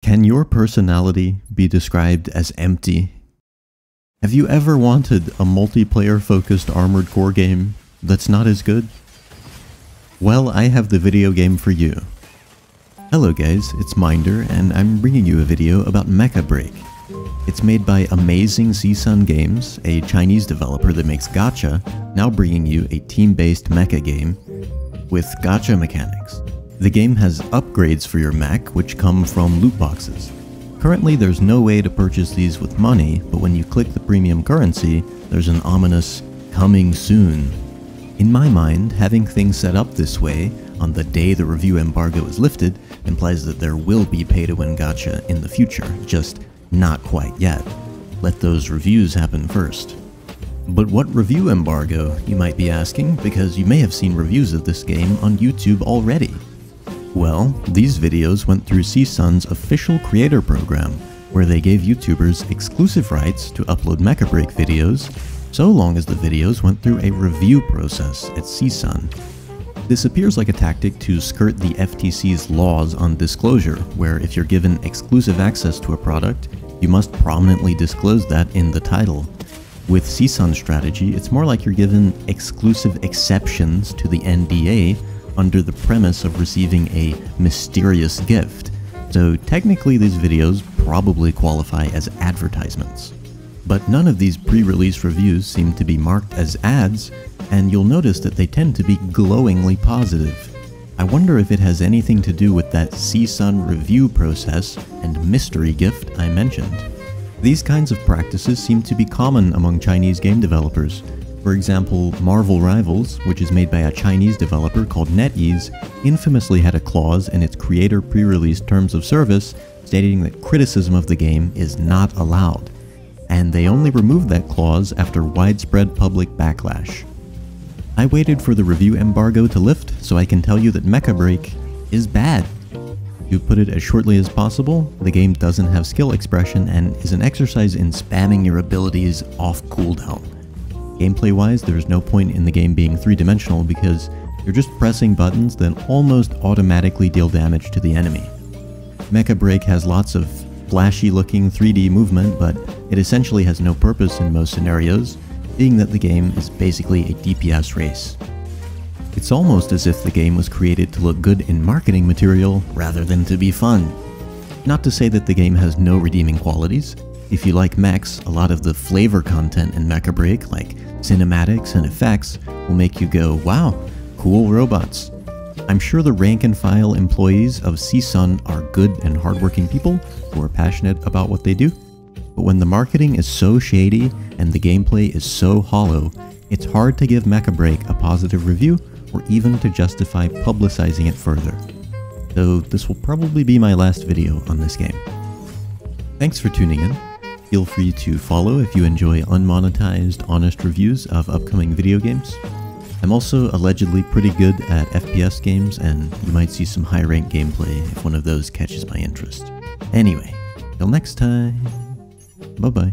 Can your personality be described as empty? Have you ever wanted a multiplayer-focused Armored Core game that's not as good? Well, I have the video game for you. Hello guys, it's Myndrr, and I'm bringing you a video about Mecha. It's made by Amazing Seasun Games, a Chinese developer that makes gacha, now bringing you a team-based mecha game with gacha mechanics. The game has upgrades for your mech, which come from loot boxes. Currently, there's no way to purchase these with money, but when you click the premium currency, there's an ominous "coming soon." In my mind, having things set up this way on the day the review embargo is lifted implies that there will be pay-to-win gacha in the future, just not quite yet. Let those reviews happen first. But what review embargo, you might be asking, because you may have seen reviews of this game on YouTube already. Well, these videos went through Seasun's official creator program, where they gave YouTubers exclusive rights to upload Mecha videos, so long as the videos went through a review process at Seasun. This appears like a tactic to skirt the FTC's laws on disclosure, where if you're given exclusive access to a product, you must prominently disclose that in the title. With Seasun's strategy, it's more like you're given exclusive exceptions to the NDA under the premise of receiving a mysterious gift, so technically these videos probably qualify as advertisements. But none of these pre-release reviews seem to be marked as ads, and you'll notice that they tend to be glowingly positive. I wonder if it has anything to do with that Seasun review process and mystery gift I mentioned. These kinds of practices seem to be common among Chinese game developers. For example, Marvel Rivals, which is made by a Chinese developer called NetEase, infamously had a clause in its creator pre-release terms of service stating that criticism of the game is not allowed, and they only removed that clause after widespread public backlash. I waited for the review embargo to lift so I can tell you that Mecha is bad. To put it as shortly as possible, the game doesn't have skill expression and is an exercise in spamming your abilities off cooldown. Gameplay-wise, there's no point in the game being three-dimensional because you're just pressing buttons that almost automatically deal damage to the enemy. Mecha has lots of flashy-looking 3D movement, but it essentially has no purpose in most scenarios, being that the game is basically a DPS race. It's almost as if the game was created to look good in marketing material rather than to be fun. Not to say that the game has no redeeming qualities. If you like mechs, a lot of the flavor content in Mecha, like cinematics and effects, will make you go, wow, cool robots. I'm sure the rank-and-file employees of Seasun are good and hardworking people who are passionate about what they do. But when the marketing is so shady and the gameplay is so hollow, it's hard to give Mecha a positive review or even to justify publicizing it further. So this will probably be my last video on this game. Thanks for tuning in. Feel free to follow if you enjoy unmonetized, honest reviews of upcoming video games. I'm also allegedly pretty good at FPS games, and you might see some high-rank gameplay if one of those catches my interest. Anyway, till next time, bye-bye.